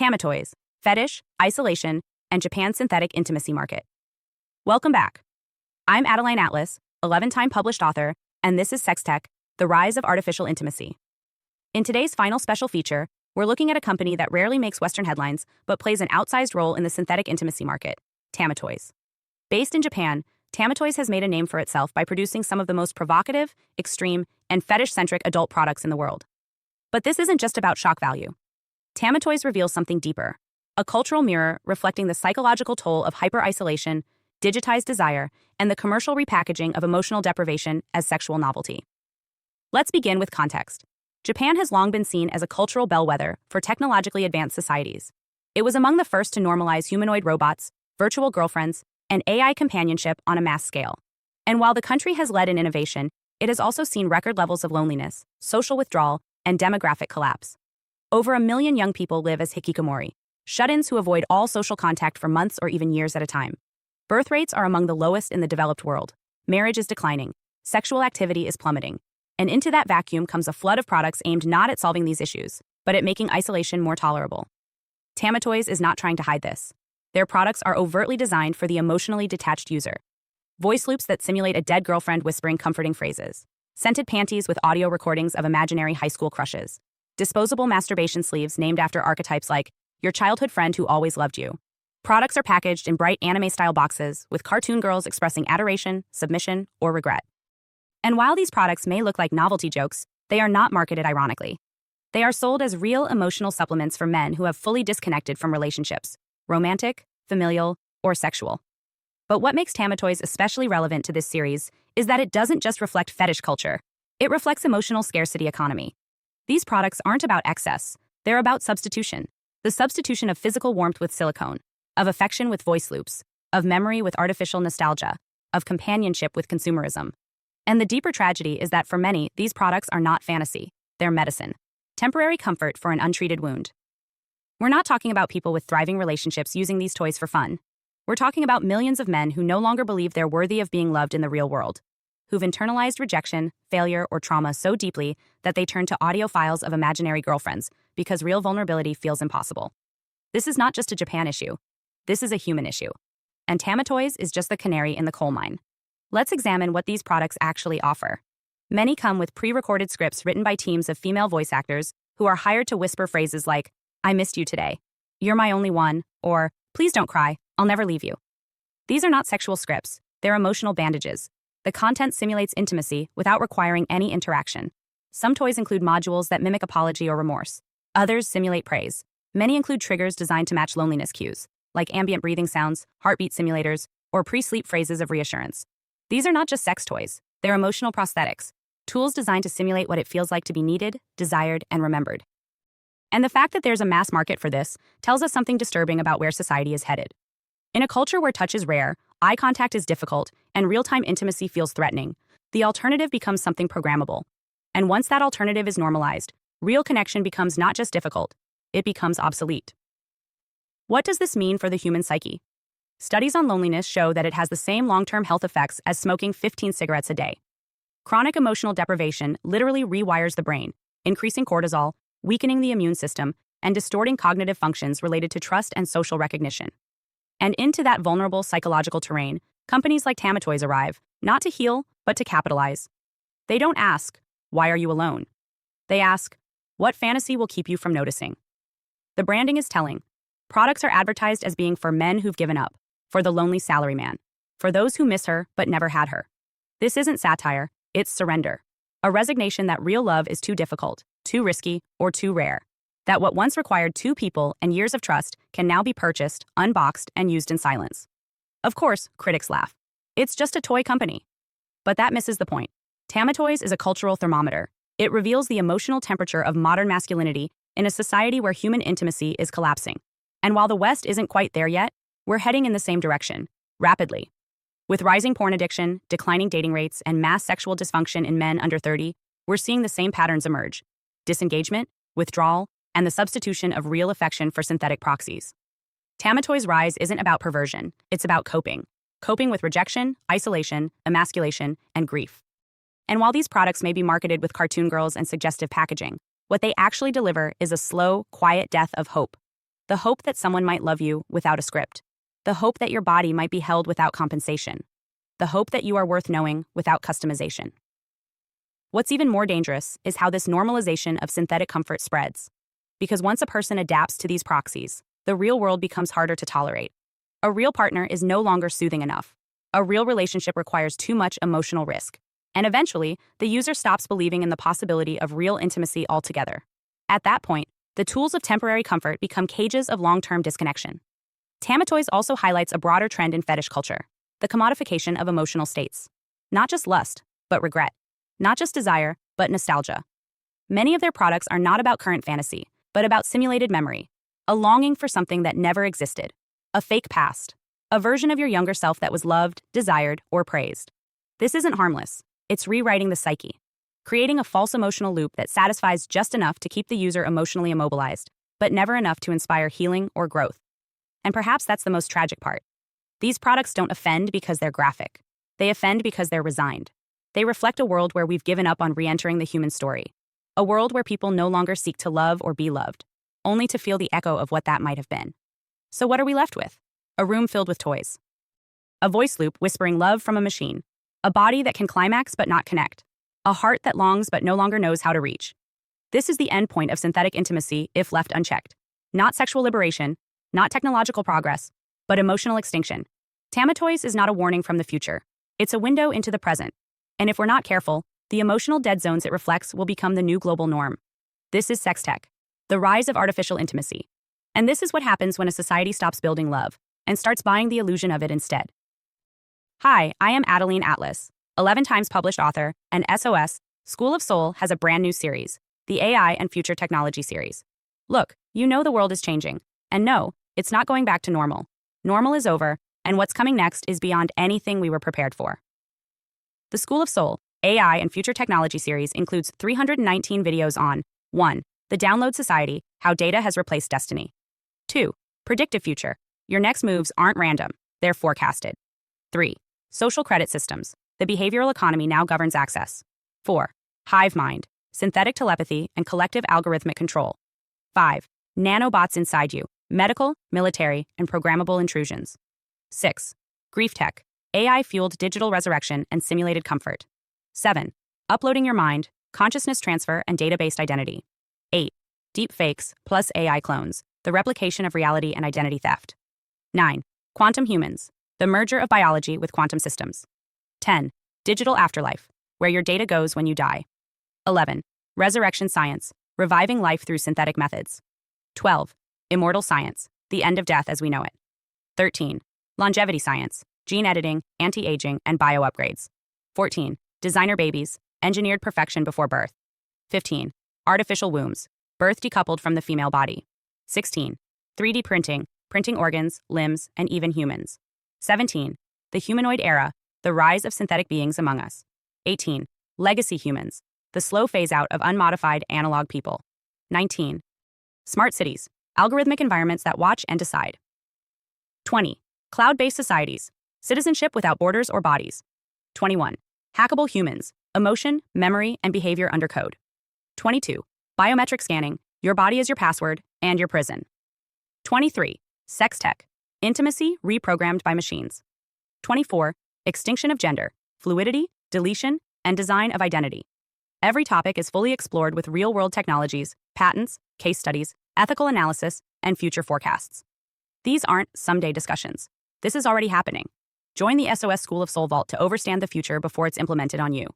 Tamatoys, Fetish, Isolation, and Japan's Synthetic Intimacy Market. Welcome back. I'm Adeline Atlas, 11-time published author, and this is Sex Tech, The Rise of Artificial Intimacy. In today's final special feature, we're looking at a company that rarely makes Western headlines but plays an outsized role in the synthetic intimacy market, Tamatoys. Based in Japan, Tamatoys has made a name for itself by producing some of the most provocative, extreme, and fetish-centric adult products in the world. But this isn't just about shock value. Tamatoys reveals something deeper, a cultural mirror reflecting the psychological toll of hyper-isolation, digitized desire, and the commercial repackaging of emotional deprivation as sexual novelty. Let's begin with context. Japan has long been seen as a cultural bellwether for technologically advanced societies. It was among the first to normalize humanoid robots, virtual girlfriends, and AI companionship on a mass scale. And while the country has led in innovation, it has also seen record levels of loneliness, social withdrawal, and demographic collapse. Over 1 million young people live as hikikomori, shut-ins who avoid all social contact for months or even years at a time. Birth rates are among the lowest in the developed world. Marriage is declining. Sexual activity is plummeting. And into that vacuum comes a flood of products aimed not at solving these issues, but at making isolation more tolerable. Tamatoys is not trying to hide this. Their products are overtly designed for the emotionally detached user. Voice loops that simulate a dead girlfriend whispering comforting phrases. Scented panties with audio recordings of imaginary high school crushes. Disposable masturbation sleeves named after archetypes like your childhood friend who always loved you. Products are packaged in bright anime-style boxes with cartoon girls expressing adoration, submission, or regret. And while these products may look like novelty jokes, they are not marketed ironically. They are sold as real emotional supplements for men who have fully disconnected from relationships, romantic, familial, or sexual. But what makes Tamatoys especially relevant to this series is that it doesn't just reflect fetish culture. It reflects emotional scarcity economy. These products aren't about excess, they're about substitution. The substitution of physical warmth with silicone, of affection with voice loops, of memory with artificial nostalgia, of companionship with consumerism. And the deeper tragedy is that for many, these products are not fantasy, they're medicine. Temporary comfort for an untreated wound. We're not talking about people with thriving relationships using these toys for fun. We're talking about millions of men who no longer believe they're worthy of being loved in the real world, who've internalized rejection, failure, or trauma so deeply that they turn to audio files of imaginary girlfriends because real vulnerability feels impossible. This is not just a Japan issue. This is a human issue. And Tamatoys is just the canary in the coal mine. Let's examine what these products actually offer. Many come with pre-recorded scripts written by teams of female voice actors who are hired to whisper phrases like, "I missed you today," "You're my only one," or "Please don't cry, I'll never leave you." These are not sexual scripts, they're emotional bandages. The content simulates intimacy without requiring any interaction. Some toys include modules that mimic apology or remorse. Others simulate praise. Many include triggers designed to match loneliness cues, like ambient breathing sounds, heartbeat simulators, or pre-sleep phrases of reassurance. These are not just sex toys, they're emotional prosthetics, tools designed to simulate what it feels like to be needed, desired, and remembered. And the fact that there's a mass market for this tells us something disturbing about where society is headed. In a culture where touch is rare, eye contact is difficult, and real-time intimacy feels threatening, the alternative becomes something programmable. And once that alternative is normalized, real connection becomes not just difficult, it becomes obsolete. What does this mean for the human psyche? Studies on loneliness show that it has the same long-term health effects as smoking 15 cigarettes a day. Chronic emotional deprivation literally rewires the brain, increasing cortisol, weakening the immune system, and distorting cognitive functions related to trust and social recognition. And into that vulnerable psychological terrain, companies like Tamatoys arrive, not to heal, but to capitalize. They don't ask, "Why are you alone?" They ask, "What fantasy will keep you from noticing?" The branding is telling. Products are advertised as being for men who've given up, for the lonely salaryman, for those who miss her but never had her. This isn't satire, it's surrender. A resignation that real love is too difficult, too risky, or too rare. That what once required 2 people and years of trust can now be purchased, unboxed, and used in silence. Of course, critics laugh. It's just a toy company. But that misses the point. Tamatoys is a cultural thermometer. It reveals the emotional temperature of modern masculinity in a society where human intimacy is collapsing. And while the West isn't quite there yet, we're heading in the same direction, rapidly. With rising porn addiction, declining dating rates, and mass sexual dysfunction in men under 30, we're seeing the same patterns emerge. Disengagement, withdrawal, and the substitution of real affection for synthetic proxies. Tamatoys' rise isn't about perversion, it's about coping. Coping with rejection, isolation, emasculation, and grief. And while these products may be marketed with cartoon girls and suggestive packaging, what they actually deliver is a slow, quiet death of hope. The hope that someone might love you without a script. The hope that your body might be held without compensation. The hope that you are worth knowing without customization. What's even more dangerous is how this normalization of synthetic comfort spreads. Because once a person adapts to these proxies, the real world becomes harder to tolerate. A real partner is no longer soothing enough. A real relationship requires too much emotional risk. And eventually, the user stops believing in the possibility of real intimacy altogether. At that point, the tools of temporary comfort become cages of long-term disconnection. Tamatoys also highlights a broader trend in fetish culture, the commodification of emotional states. Not just lust, but regret. Not just desire, but nostalgia. Many of their products are not about current fantasy, but about simulated memory, a longing for something that never existed, a fake past, a version of your younger self that was loved, desired, or praised. This isn't harmless. It's rewriting the psyche, creating a false emotional loop that satisfies just enough to keep the user emotionally immobilized, but never enough to inspire healing or growth. And perhaps that's the most tragic part. These products don't offend because they're graphic. They offend because they're resigned. They reflect a world where we've given up on re-entering the human story, a world where people no longer seek to love or be loved, only to feel the echo of what that might have been. So what are we left with? A room filled with toys. A voice loop whispering love from a machine. A body that can climax but not connect. A heart that longs but no longer knows how to reach. This is the end point of synthetic intimacy if left unchecked. Not sexual liberation, not technological progress, but emotional extinction. Tamatoys is not a warning from the future. It's a window into the present. And if we're not careful, the emotional dead zones it reflects will become the new global norm. This is sex tech, the rise of artificial intimacy. And this is what happens when a society stops building love and starts buying the illusion of it instead. Hi, I am Adeline Atlas, 11 times published author, and SOS, School of Soul has a brand new series, the AI and Future Technology series. Look, you know the world is changing. And no, it's not going back to normal. Normal is over, and what's coming next is beyond anything we were prepared for. The School of Soul, AI and Future Technology series includes 319 videos on 1. The Download Society, How Data Has Replaced Destiny. 2. Predictive Future. Your next moves aren't random, they're forecasted. 3. Social Credit Systems. The behavioral economy now governs access. 4. Hive mind. Synthetic telepathy and collective algorithmic control. 5. Nanobots inside you. Medical, military, and programmable intrusions. 6. Grief tech. AI-fueled digital resurrection and simulated comfort. 7. Uploading your mind, consciousness transfer, and data-based identity. 8. Deep fakes plus AI clones. The replication of reality and identity theft. 9. Quantum humans. The merger of biology with quantum systems. 10. Digital afterlife, where your data goes when you die. 11. Resurrection science, reviving life through synthetic methods. 12. Immortal science, the end of death as we know it. 13. Longevity science, gene editing, anti-aging, and bio-upgrades. 14. Designer babies, engineered perfection before birth. 15. Artificial wombs, birth decoupled from the female body. 16. 3D printing, printing organs, limbs, and even humans. 17. The humanoid era, the rise of synthetic beings among us. 18. Legacy humans, the slow phase-out of unmodified analog people. 19. Smart cities, algorithmic environments that watch and decide. 20. Cloud-based societies, citizenship without borders or bodies. 21. Hackable humans, emotion, memory, and behavior under code. 22. Biometric scanning, your body is your password and your prison. 23. Sex tech, intimacy reprogrammed by machines. 24. Extinction of gender, fluidity, deletion, and design of identity. Every topic is fully explored with real-world technologies, patents, case studies, ethical analysis, and future forecasts. These aren't someday discussions. This is already happening. Join the SOS School of Soul Vault to overstand the future before it's implemented on you.